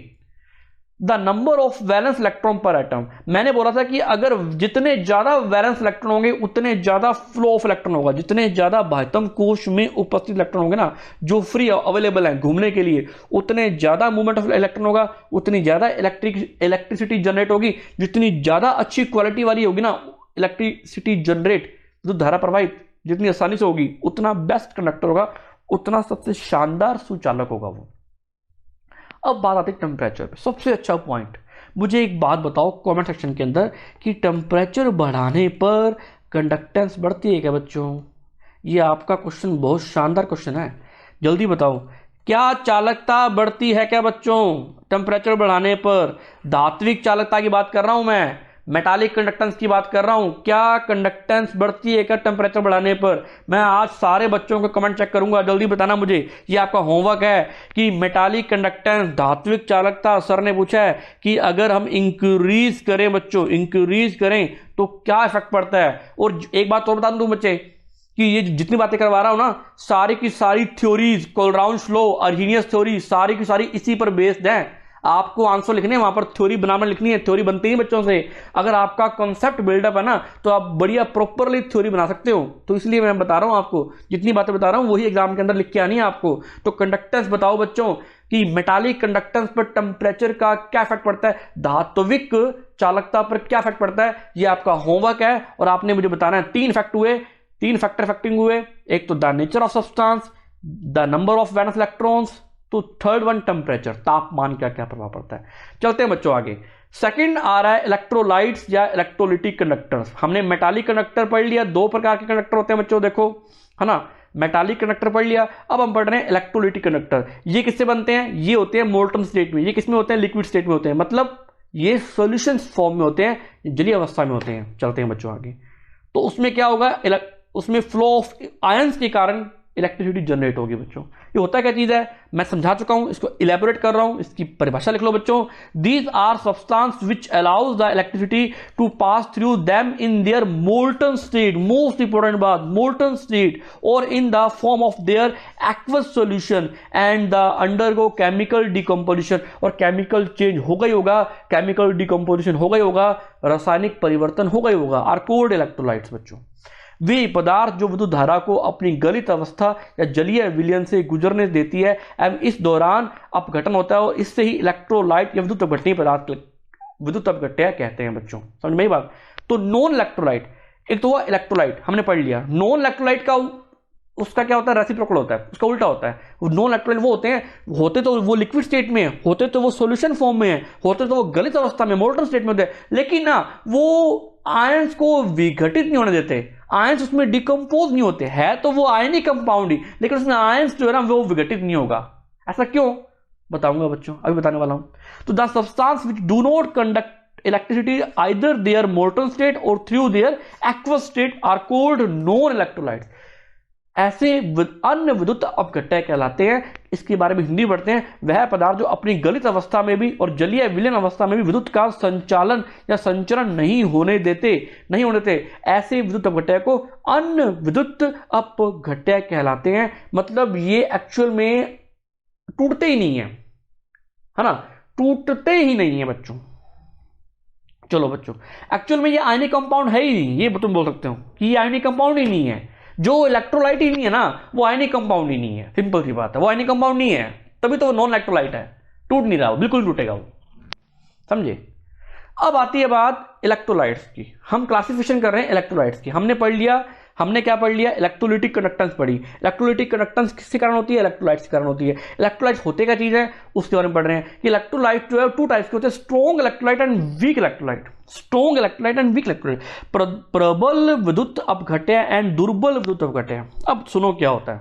the number of valence electron पर एटम। मैंने बोला था कि अगर जितने ज्यादा वैलेंस इलेक्ट्रॉन होंगे उतने ज्यादा फ्लो ऑफ इलेक्ट्रॉन होगा, जितने ज्यादा बाह्यतम कोश में उपस्थित इलेक्ट्रॉन होंगे ना, जो फ्री अवेलेबल है घूमने के लिए, उतने ज्यादा मूवमेंट ऑफ इलेक्ट्रॉन होगा, उतनी ज्यादा इलेक्ट्रिसिटी जनरेट होगी। जितनी ज्यादा अच्छी क्वालिटी वाली होगी ना इलेक्ट्रिसिटी जनरेट, जो धारा प्रवाहित जितनी आसानी से होगी, उतना बेस्ट कंडक्टर होगा, उतना सबसे शानदार सुचालक होगा वो। अब बात आती है टेम्परेचर पे, सबसे अच्छा पॉइंट। मुझे एक बात बताओ कमेंट सेक्शन के अंदर कि टेम्परेचर बढ़ाने पर कंडक्टेंस बढ़ती है क्या बच्चों? ये आपका क्वेश्चन बहुत शानदार क्वेश्चन है, जल्दी बताओ। क्या चालकता बढ़ती है क्या बच्चों टेम्परेचर बढ़ाने पर? धात्विक चालकता की बात कर रहा हूं मैं, मेटालिक कंडक्टेंस की बात कर रहा हूं। क्या कंडक्टेंस बढ़ती है क्या टेम्परेचर बढ़ाने पर? मैं आज सारे बच्चों को कमेंट चेक करूंगा, जल्दी बताना मुझे। ये आपका होमवर्क है कि मेटालिक कंडक्टेंस, धात्विक चालकता, सर ने पूछा है कि अगर हम इंक्रीज करें बच्चों, इंक्रीज करें तो क्या इफेक्ट पड़ता है। और एक बात और बता दूं बच्चे कि ये जितनी बातें करवा रहा हूं ना, सारी की सारी थ्योरीज, कोलराउंस लॉ, अर्हीनियस थ्योरी, सारी की सारी इसी पर बेस्ड है। आपको आंसर लिखने हैं, वहां पर थ्योरी बनाना लिखनी है, थ्योरी बनती है बच्चों से। अगर आपका कॉन्सेप्ट बिल्डअप है ना तो आप बढ़िया प्रॉपरली थ्योरी बना सकते हो। तो इसलिए मैं बता रहा हूं आपको, जितनी बातें बता रहा हूं वही एग्जाम के अंदर लिख के आनी है आपको। तो कंडक्टेंस बताओ बच्चों कि मेटालिक कंडक्टेंस पर टेम्परेचर का क्या इफेक्ट पड़ता है, धात्विक चालकता पर क्या इफेक्ट पड़ता है। ये आपका होमवर्क है और आपने मुझे बताना है। 3 इफेक्ट हुए, 3 फैक्टर इफेक्टिंग हुए। एक तो the nature of substance, the number of valence electrons, तो थर्ड वन टेम्परेचर, तापमान का क्या प्रभाव पड़ता है। चलते हैं बच्चों आगे। सेकंड आ रहा है इलेक्ट्रोलाइट्स या इलेक्ट्रोलिटिक कंडक्टर्स। हमने मेटालिक कंडक्टर पढ़ लिया, 2 प्रकार के कंडक्टर होते हैं बच्चों, देखो है ना, मेटालिक कंडक्टर पढ़ लिया। अब हम पढ़ रहे हैं इलेक्ट्रोलिटिक कंडक्टर। ये किससे बनते हैं? ये होते हैं मोल्टन स्टेट में। ये किसमें होते हैं? लिक्विड स्टेट में होते हैं, मतलब ये सॉल्यूशन फॉर्म में होते हैं, जलीय अवस्था में होते हैं। चलते हैं बच्चों आगे। तो उसमें क्या होगा, उसमें फ्लो ऑफ आयंस के कारण इलेक्ट्रिसिटी जनरेट होगी बच्चों। ये होता क्या चीज है मैं समझा चुका हूं, इसको इलेबोरेट कर रहा हूं, इसकी परिभाषा लिख लो बच्चों। These are substance which allows the electricity to pass through them in their molten state, most important बात, मोल्टन स्टेट, और in the form of their aqueous solution and the undergo chemical decomposition. और chemical change हो गई होगा, chemical decomposition हो गई होगा, रासायनिक परिवर्तन हो गई होगा, आर कॉल्ड इलेक्ट्रोलाइट्स बच्चों। वे पदार्थ जो विद्युत धारा को अपनी गलित अवस्था या जलीय विलयन से गुजरने देती है एवं इस दौरान अपघटन होता है, और इससे ही इलेक्ट्रोलाइट या विद्युत अपघटनीय पदार्थ विद्युत अपघट्य कहते हैं बच्चों। समझ में बात। तो नॉन इलेक्ट्रोलाइट, एक तो हुआ इलेक्ट्रोलाइट हमने पढ़ लिया। नॉन इलेक्ट्रोलाइट का उसका क्या होता है, रेसिप्रोकल होता है, उसका उल्टा होता है। नॉन इलेक्ट्रोलाइट वो होते हैं, होते तो वो लिक्विड स्टेट में है, होते तो वो सॉल्यूशन फॉर्म में है, होते तो वो गलित अवस्था में मोल्टन स्टेट में होते हैं, लेकिन ना वो आयंस को विघटित नहीं होने देते, आयंस उसमें डिकम्पोज नहीं होते, है तो वो आयनिक कंपाउंड ही, लेकिन उसमें आयंस जो है ना वो विघटित नहीं होगा। ऐसा क्यों, बताऊंगा बच्चों, अभी बताने वाला हूं। तो the substance which do not conduct electricity either their molten state or through their aqueous state are called non electrolytes। ऐसे अन्य विद्युत अपघट्य कहलाते हैं। इसके बारे में हिंदी पढ़ते हैं, वह पदार्थ जो अपनी गलित अवस्था में भी और जलीय विलीन अवस्था में भी विद्युत का संचालन या संचरण नहीं होने देते ऐसे विद्युत अपघट्य को अन्य विद्युत अपघट्य कहलाते हैं। मतलब ये एक्चुअल में टूटते ही नहीं है ना, टूटते ही नहीं है बच्चों। चलो बच्चों, एक्चुअल में ये आयनिक कंपाउंड है ही नहीं, ये तुम बोल सकते हो कि ये आयनिक कंपाउंड ही नहीं है। जो इलेक्ट्रोलाइट ही नहीं है ना वो आयनिक कंपाउंड ही नहीं है, सिंपल सी बात है, वो आयनिक कंपाउंड नहीं है, तभी तो वो नॉन इलेक्ट्रोलाइट है, टूट नहीं रहा, वो बिल्कुल टूटेगा वो, समझे। अब आती है बात इलेक्ट्रोलाइट्स की, हम क्लासिफिकेशन कर रहे हैं इलेक्ट्रोलाइट्स की। हमने क्या पढ़ लिया, इलेक्ट्रोलिटिक कंडक्टेंस पढ़ी। इलेक्ट्रोलिटिक कंडक्टेंस किसके कारण होती है, इलेक्ट्रोलाइट्स के कारण होती है। इलेक्ट्रोलाइट्स होते क्या चीज है उसके बारे में पढ़ रहे हैं कि इलेक्ट्रोलाइट जो है टू टाइप्स के होते हैं, strong electrolyte and weak electrolyte. Strong electrolyte and weak electrolyte, प्रबल विद्युत अपघट्य एंड दुर्बल विद्युत अपघट्य। अब सुनो क्या होता है,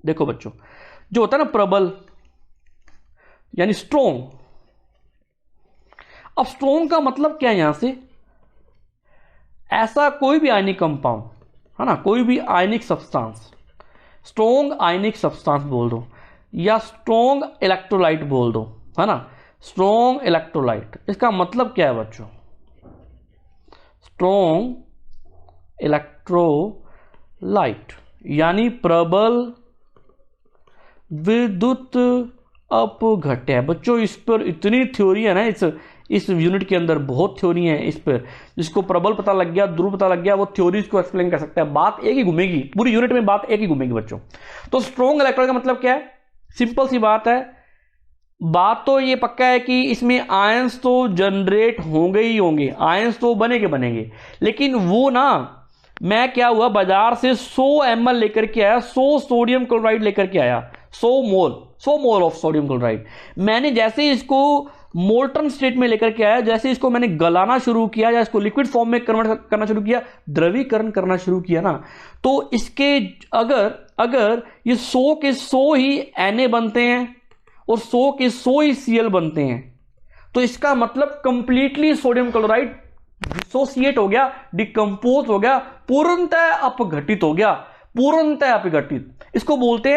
देखो बच्चों, जो होता है ना प्रबल यानी स्ट्रॉन्ग, अब स्ट्रॉन्ग का मतलब क्या है यहां से, ऐसा कोई भी आयनिक कंपाउंड है ना, कोई भी आयनिक सब्सटेंस, स्ट्रॉन्ग आयनिक सब्सटेंस बोल दो या स्ट्रॉन्ग इलेक्ट्रोलाइट बोल दो, है ना, स्ट्रॉन्ग इलेक्ट्रोलाइट। इसका मतलब क्या है बच्चों, स्ट्रॉन्ग इलेक्ट्रोलाइट यानी प्रबल विद्युत अपघट्य। बच्चों इस पर इतनी थ्योरी है ना, इस यूनिट के अंदर बहुत थ्योरी है इस पर। जिसको प्रबल पता लग गया, ध्रुव पता लग गया, वो थ्योरीज को एक्सप्लेन कर सकता है, बात एक ही घूमेगी पूरी यूनिट में, बात एक ही घूमेगी बच्चों। तो स्ट्रॉन्ग इलेक्ट्रोलाइट का मतलब क्या है, सिंपल सी बात है, बात तो ये पक्का है कि इसमें आयंस तो जनरेट होंगे ही होंगे, आयंस तो बनेंगे, लेकिन वो ना, मैं क्या हुआ बाजार से 100 ml लेकर के आया, 100 सोडियम क्लोराइड लेकर के आया, 100 मोल ऑफ सोडियम क्लोराइड। मैंने जैसे ही इसको मोल्टन स्टेट में लेकर के आया, जैसे इसको मैंने गलाना शुरू किया या इसको लिक्विड फॉर्म में कन्वर्ट करना शुरू किया, द्रवीकरण करना शुरू किया ना, तो इसके अगर ये 100 के 100 ही Na बनते हैं और 100 के 100 ही Cl बनते हैं, तो इसका मतलब कंप्लीटली सोडियम क्लोराइड डिसोसिएट हो गया, डिकम्पोज हो गया, पूर्णतः अपघटित हो गया, पूर्णतः अपघटित। इसको बोलते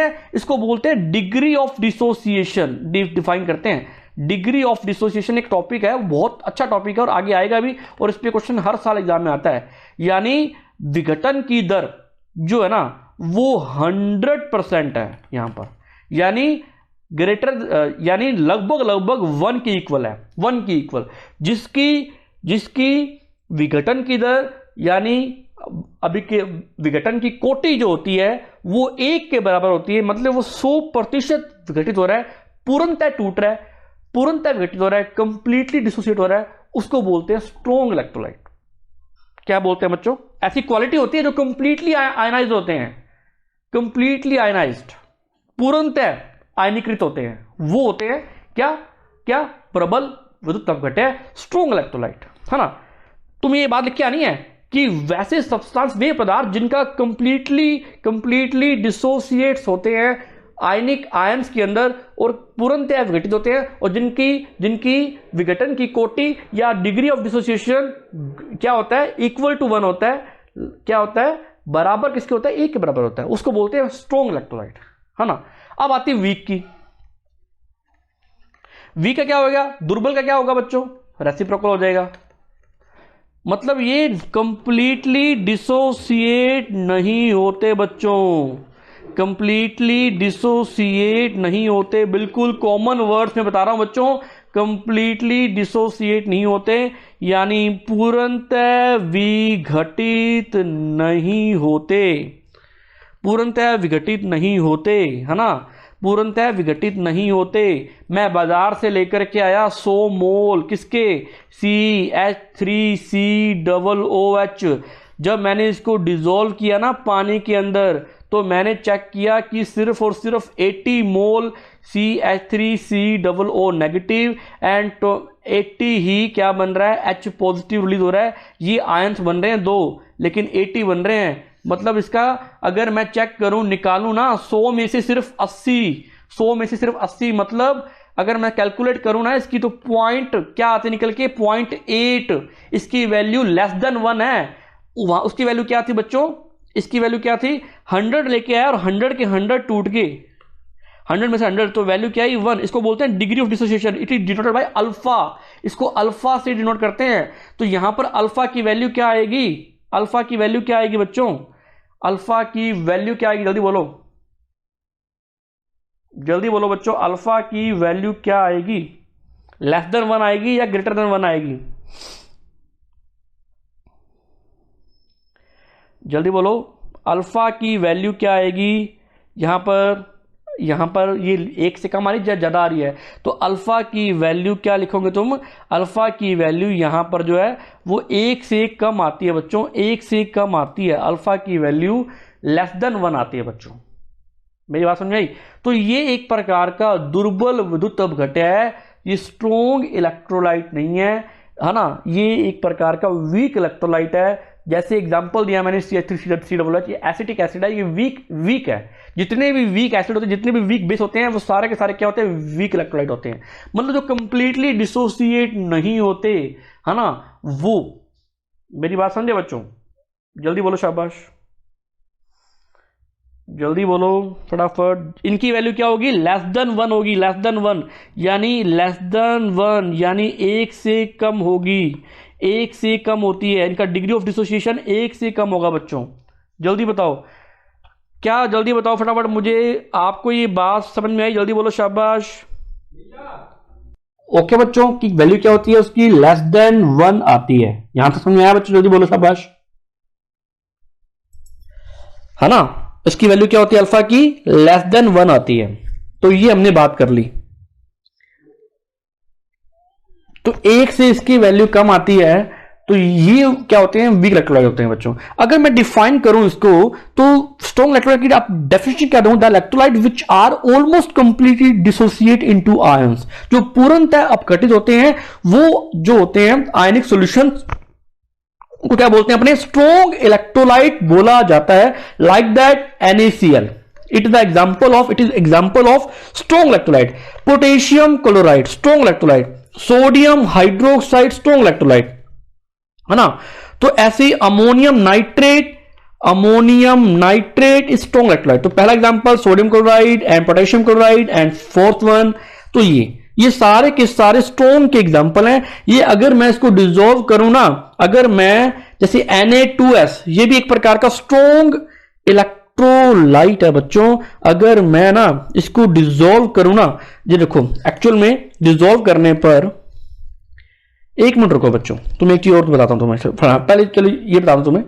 हैं डिग्री ऑफ डिसोसिएशन। डिफाइन करते हैं, डिग्री ऑफ डिसोसिएशन एक टॉपिक है, बहुत अच्छा टॉपिक है और आगे आएगा भी, और इस पे क्वेश्चन हर साल एग्जाम में आता है। यानी विघटन की दर जो है ना वो 100% है यहां पर, यानी यानी लगभग 1 के इक्वल है, 1 के इक्वल, जिसकी विघटन की दर यानी अभी के विघटन की कोटि जो होती है वो 1 के बराबर होती है, मतलब वो 100% विघटित हो रहा है, पूर्णतः टूट रहा है, पूर्णतः विघटित हो रहा है, कंप्लीटली डिसोसिएट हो रहा है, उसको बोलते हैं स्ट्रॉन्ग इलेक्ट्रोलाइट। क्या बोलते हैं बच्चों, ऐसी क्वालिटी होती है जो कंप्लीटली आयनाइज्ड होते हैं, कंप्लीटली आयनाइज्ड, पूर्णतः आयनीकृत होते हैं, वो होते हैं क्या प्रबल विद्युत अपघट्य, स्ट्रॉन्ग इलेक्ट्रोलाइट, है ना। तुम्हें ये बात लिख के आनी है कि वैसे सब्सटेंस, वे पदार्थ जिनका कंप्लीटली डिसोसिएट्स होते हैं आयनिक आयंस के अंदर और पूर्णतः विघटित होते हैं, और जिनकी विघटन की कोटि या डिग्री ऑफ डिसोसिएशन क्या होता है, इक्वल टू 1 होता है, क्या होता है, बराबर किसके होता है, 1 के बराबर होता है, उसको बोलते हैं स्ट्रॉन्ग इलेक्ट्रोलाइट, है ना। अब आती है वीक की। वीक का क्या होगा, दुर्बल का क्या होगा बच्चों, रेसिप्रोकल हो जाएगा। मतलब ये कंप्लीटली डिसोसिएट नहीं होते बच्चों, कंप्लीटली डिसोसिएट नहीं होते, बिल्कुल कॉमन वर्ड्स में बता रहा हूं बच्चों, कंप्लीटली डिसोसिएट नहीं होते, यानी पूर्णतः विघटित नहीं होते, पूर्णतः विघटित नहीं होते, है ना, पूर्णतः विघटित नहीं होते। मैं बाजार से लेकर के आया 100 मोल किसके, CH3COOH, जब मैंने इसको डिसॉल्व किया ना पानी के अंदर, तो मैंने चेक किया कि सिर्फ और सिर्फ 80 मोल CH3COO नेगेटिव एंड 80 ही क्या बन रहा है, H पॉजिटिव रिलीज हो रहा है। ये आयंस बन रहे हैं 2, लेकिन 80 बन रहे हैं। मतलब इसका अगर मैं चेक करूं, निकालूं ना 100 में से सिर्फ 80, मतलब अगर मैं कैलकुलेट करूं ना इसकी, तो पॉइंट क्या आते निकल के 0.8, इसकी वैल्यू लेस देन 1 है। वहां उसकी वैल्यू क्या थी बच्चों, इसकी वैल्यू क्या थी, 100 लेके आया और 100 के 100 टूट गए, 100 में से 100, तो वैल्यू क्या है 1। इसको बोलते हैं degree of dissociation, it is denoted by alpha, इसको अल्फा से डिनोट करते हैं। तो यहां पर अल्फा की वैल्यू क्या आएगी, अल्फा की वैल्यू क्या आएगी बच्चों, अल्फा की वैल्यू क्या आएगी, जल्दी बोलो, जल्दी बोलो बच्चों, अल्फा की वैल्यू क्या आएगी, लेस देन 1 आएगी या ग्रेटर देन 1 आएगी, जल्दी बोलो, अल्फा की वैल्यू क्या आएगी। यहां पर ये 1 से कम आ रही है, ज्यादा आ रही है, तो अल्फा की वैल्यू क्या लिखोगे तुम, अल्फा की वैल्यू यहां पर जो है वो 1 से कम आती है बच्चों, 1 से कम आती है, अल्फा की वैल्यू लेस देन 1 आती है बच्चों। मेरी बात समझ आई। तो ये एक प्रकार का दुर्बल विद्युत अपघट्य है, ये स्ट्रोंग इलेक्ट्रोलाइट नहीं है ना, ये एक प्रकार का वीक इलेक्ट्रोलाइट है। जैसे एग्जांपल दिया मैंने CH3COO, ये एसिटिक एसिड है, ये वीक है। जितने भी वीक एसिड होते हैं, जितने भी वीक बेस होते हैं, वो सारे के सारे क्या होते हैं, वीक इलेक्ट्रोलाइट होते हैं। मतलब जो कंप्लीटली डिसोसिएट नहीं होते, है ना, वो। मेरी बात समझे बच्चों, जल्दी बोलो, शाबाश, जल्दी बोलो फटाफट। इनकी वैल्यू क्या होगी, लेस देन 1 होगी, लेस देन 1 यानी लेस देन 1 यानी 1 से कम होगी, 1 से कम होती है, इनका डिग्री ऑफ डिसोसिएशन 1 से कम होगा बच्चों। जल्दी बताओ क्या, जल्दी बताओ फटाफट मुझे, आपको ये बात समझ में आई, जल्दी बोलो, शाबाश। ओके बच्चों, की वैल्यू क्या होती है उसकी, लेस देन 1 आती है। यहां तक समझ में आया बच्चों, जल्दी बोलो, शाबाश, है ना। इसकी वैल्यू क्या होती है, अल्फा की लेस देन 1 आती है। तो ये हमने बात कर ली। तो 1 से इसकी वैल्यू कम आती है, तो ये क्या होते हैं, वीक इलेक्ट्रोलाइट होते हैं बच्चों। अगर मैं डिफाइन करूं इसको, तो स्ट्रॉन्ग इलेक्ट्रोलाइट की आप डेफिनेशन क्या दूं, the electrolyte which are almost completely dissociate into ions, जो पूर्णतः अपघटित होते हैं, वो जो होते हैं आयनिक सॉल्यूशन को क्या बोलते हैं, अपने स्ट्रॉन्ग इलेक्ट्रोलाइट बोला जाता है। Like that NaCl, it is example of strong electrolyte. Potassium chloride strong electrolyte, sodium hydroxide strong electrolyte, है ना। तो ऐसे ही ammonium nitrate is strong electrolyte. तो पहला example sodium chloride and potassium chloride, and fourth one, तो ये सारे के सारे स्ट्रॉन्ग के एग्जांपल हैं। ये अगर मैं इसको डिसॉल्व करूं ना, अगर मैं जैसे Na2S, ये भी एक प्रकार का स्ट्रॉन्ग इलेक्ट्रोलाइट है बच्चों। अगर मैं ना इसको डिसॉल्व करूं ना, ये देखो एक्चुअल में डिसॉल्व करने पर, एक मिनट रुको बच्चों, तुम्हें एक चीज और बताता हूं तुम्हें। पहले चलो ये बता दूं तुम्हें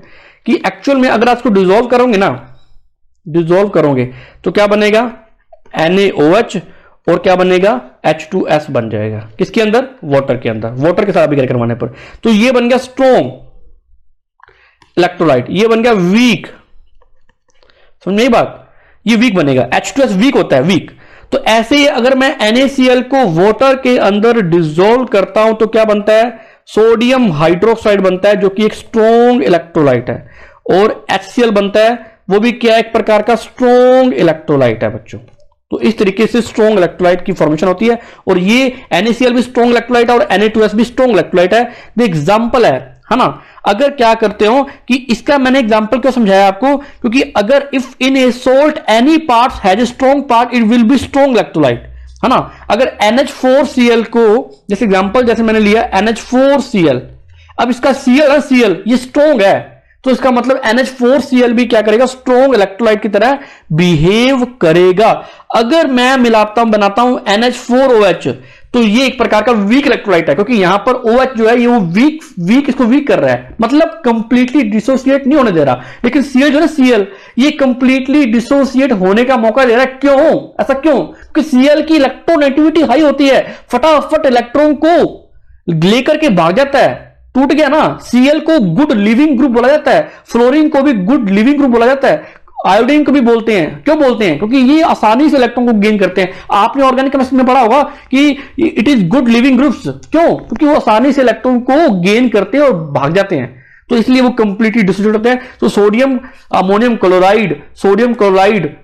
कि एक्चुअल में अगर आप इसको डिसॉल्व करोगे ना, डिसॉल्व करोगे तो क्या बनेगा, NaOH, और क्या बनेगा, H2S बन जाएगा। किसके अंदर, वाटर के अंदर, वाटर के साथ अभिक्रिया करवाने पर। तो ये बन गया स्ट्रॉन्ग इलेक्ट्रोलाइट, ये बन गया वीक। समझ में बात, ये वीक बनेगा, H2S वीक होता है, वीक। तो ऐसे ही अगर मैं NaCl को वाटर के अंदर डिसॉल्व करता हूं, तो क्या बनता है, सोडियम हाइड्रोक्साइड बनता है, जो कि एक स्ट्रॉन्ग इलेक्ट्रोलाइट है। और HCl बनता है, वो भी क्या, एक प्रकार का स्ट्रॉन्ग इलेक्ट्रोलाइट है बच्चों। तो इस तरीके से स्ट्रॉन्ग इलेक्ट्रोलाइट की फॉर्मेशन होती है। और ये NaCl भी स्ट्रॉन्ग इलेक्ट्रोलाइट है और Na2S भी स्ट्रॉन्ग इलेक्ट्रोलाइट है। ये एग्जांपल है ना। अगर क्या करते हो कि इसका मैंने एग्जांपल क्यों समझाया आपको, क्योंकि अगर if in A salt any parts has a strong part, it will be strong electrolyte, है ना। अगर NH4Cl को जैसे एग्जांपल, जैसे मैंने लिया NH4Cl, अब इसका Cl ये स्ट्रॉन्ग है, तो इसका मतलब NH4Cl भी क्या करेगा, स्ट्रॉन्ग इलेक्ट्रोलाइट की तरह बिहेव करेगा। अगर मैं मिलाता हूं, बनाता हूं NH4OH, तो ये एक प्रकार का वीक इलेक्ट्रोलाइट है, क्योंकि यहां पर OH जो है ये वो वीक इसको वीक कर रहा है, मतलब कंप्लीटली डिसोसिएट नहीं होने दे रहा। लेकिन Cl जो है Cl, ये कंप्लीटली डिसोसिएट होने का मौका दे रहा है। क्यों, ऐसा क्यों, क्योंकि Cl की इलेक्ट्रोनेगेटिविटी हाई होती है, फटाफट इलेक्ट्रॉन को लेकर के भाग जाता है। टूट गया ना। Cl को गुड लिविंग ग्रुप बोला जाता है, फ्लोरीन को भी गुड लिविंग ग्रुप बोला जाता है, आयोडीन को भी बोलते हैं। क्यों बोलते हैं? क्योंकि ये आसानी से इलेक्ट्रॉन को गेन करते हैं। आपने ऑर्गेनिक केमिस्ट्री में पढ़ा होगा कि it is good living groups. क्यों? क्योंकि वो आसानी से इलेक्ट्रॉन को गेन करते हैं और भाग जाते हैं, तो इसलिए वो कंप्लीटली डिसोसिएट होते हैं। तो सोडियम अमोनियम क्लोराइड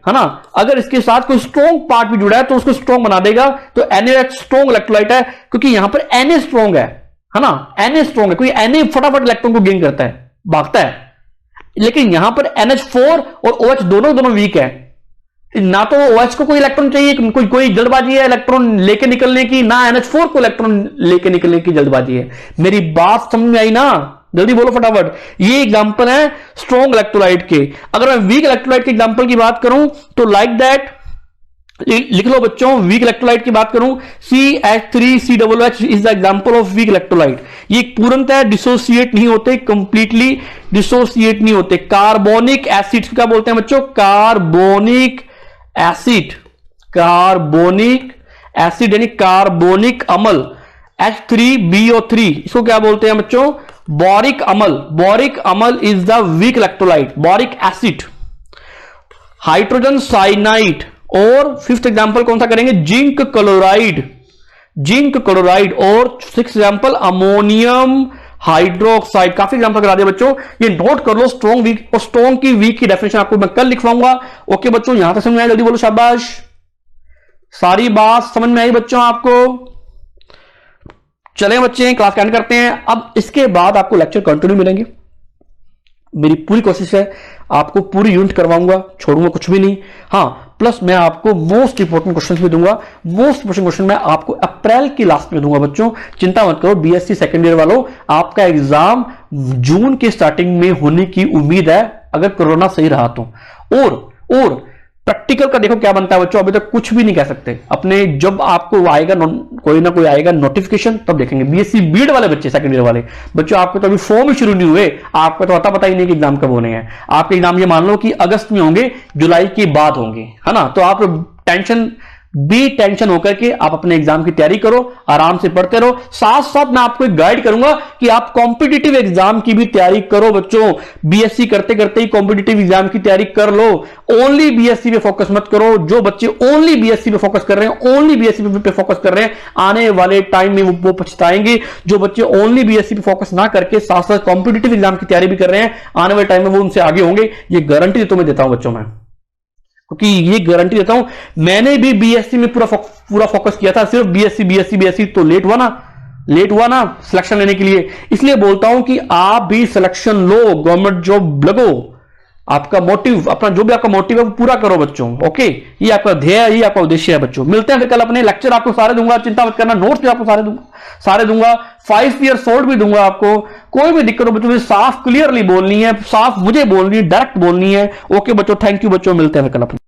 है ना, अगर इसके साथ कोई स्ट्रॉन्ग पार्ट भी जुड़ा है तो उसको स्ट्रॉन्ग बना देगा। तो NaOH स्ट्रॉन्ग इलेक्ट्रोलाइट है, क्योंकि यहां पर Na स्ट्रॉन्ग है ना, Na स्ट्रॉन्ग है, क्योंकि Na फटाफट इलेक्ट्रॉन को गेन करता है, भागता है। लेकिन यहां पर NH4 और OH दोनों वीक है। ना तो OH को कोई इलेक्ट्रॉन चाहिए, कोई जल्दबाजी है इलेक्ट्रॉन लेके निकलने की, ना NH4 को इलेक्ट्रॉन लेके निकलने की जल्दबाजी है। मेरी बात समझ में आई ना? जल्दी बोलो फटाफट। ये एग्जांपल है स्ट्रॉन्ग इलेक्ट्रोलाइट के। अगर मैं वीक इलेक्ट्रोलाइट के एग्जांपल की बात करूं तो लाइक दैट लिख लो बच्चों। वीक इलेक्ट्रोलाइट की बात करूं, CH3COOH is the example of weak electrolyte. ये पूर्णतः डिसोसिएट नहीं होते, कंप्लीटली डिसोसिएट नहीं होते। कार्बोनिक एसिड क्या बोलते हैं बच्चों? कार्बोनिक एसिड यानी कार्बोनिक अम्ल H3BO3, इसको क्या बोलते हैं बच्चों? बोरिक अम्ल is the weak electrolyte, boric acid. Hydrogen cyanide. और फिफ्थ एग्जांपल कौन सा करेंगे? Zinc chloride. और सिक्स एग्जांपल अमोनियम हाइड्रोक्साइड। काफी एग्जांपल करा दिया बच्चों, ये नोट कर लो। स्ट्रॉन्ग वीक और स्ट्रॉन्ग की वीक की डेफिनेशन आपको मैं कल लिखवाऊंगा। ओके बच्चों, यहां तक समझ में आया? जल्दी बोलो शाबाश। सारी बात समझ में आई बच्चों आपको? चलें बच्चे, क्लास का एंड करते हैं। अब इसके बाद आपको लेक्चर कंटिन्यू मिलेंगे। मेरी पूरी कोशिश है आपको पूरी यूनिट करवाऊंगा, छोड़ूंगा कुछ भी नहीं। हाँ, प्लस मैं आपको मोस्ट इंपोर्टेंट क्वेश्चंस भी दूंगा। मोस्ट इंपोर्टेंट क्वेश्चन मैं आपको अप्रैल की लास्ट में दूंगा बच्चों। चिंता मत करो बीएससी सेकेंड ईयर वालों, आपका एग्जाम जून के स्टार्टिंग में होने की उम्मीद है, अगर कोरोना सही रहा तो। और प्रैक्टिकल का देखो क्या बनता है बच्चों, अभी तक कुछ भी नहीं कह सकते। अपने जब आपको आएगा कोई ना कोई आएगा नोटिफिकेशन, तब देखेंगे। बीएससी बीएड वाले बच्चे, सेकंड ईयर वाले बच्चों, आपके तो अभी फॉर्म ही शुरू नहीं हुए, आपको तो पता ही नहीं कि एग्जाम कब होने हैं। आपके एग्जाम ये मान लो कि अगस्त में होंगे, जुलाई के बाद होंगे, है ना। तो आप टेंशन होकर के आप अपने एग्जाम की तैयारी करो, आराम से पढ़ते रहो। साथ साथ मैं आपको एक गाइड करूंगा कि आप कॉम्पिटिटिव एग्जाम की भी तैयारी करो बच्चों। बीएससी करते करते ही कॉम्पिटिटिव एग्जाम की तैयारी कर लो। ओनली बीएससी पे फोकस मत करो। जो बच्चे ओनली बीएससी पे फोकस कर रहे हैं, ओनली बीएससी पे फोकस कर रहे हैं, आने वाले टाइम में वो पछताएंगे। जो बच्चे ओनली बीएससी पे फोकस ना करके साथ साथ कॉम्पिटिटिव एग्जाम की तैयारी भी कर रहे हैं, आने वाले टाइम में वो उनसे आगे होंगे। ये गारंटी तो मैं देता हूं बच्चों, मैं क्योंकि ये गारंटी देता हूं। मैंने भी बीएससी में पूरा फोकस किया था, सिर्फ बीएससी तो लेट हुआ ना सिलेक्शन लेने के लिए। इसलिए बोलता हूं कि आप भी सिलेक्शन लो, गवर्नमेंट जॉब लगो। आपका मोटिव, अपना जो भी आपका मोटिव है वो पूरा करो बच्चों। ओके, ये आपका ध्येय है, ये आपका उद्देश्य है बच्चों। मिलते हैं फिर कल। अपने लेक्चर आपको सारे दूंगा, चिंता मत करना। नोट्स भी आपको सारे दूंगा। 5 ईयर सोल्ड भी दूंगा आपको। कोई भी दिक्कत हो बच्चों, मुझे साफ क्लियरली बोलनी है, साफ मुझे बोलनी है, डायरेक्ट बोलनी है। ओके बच्चों, थैंक यू बच्चों, मिलते हैं कल अपने।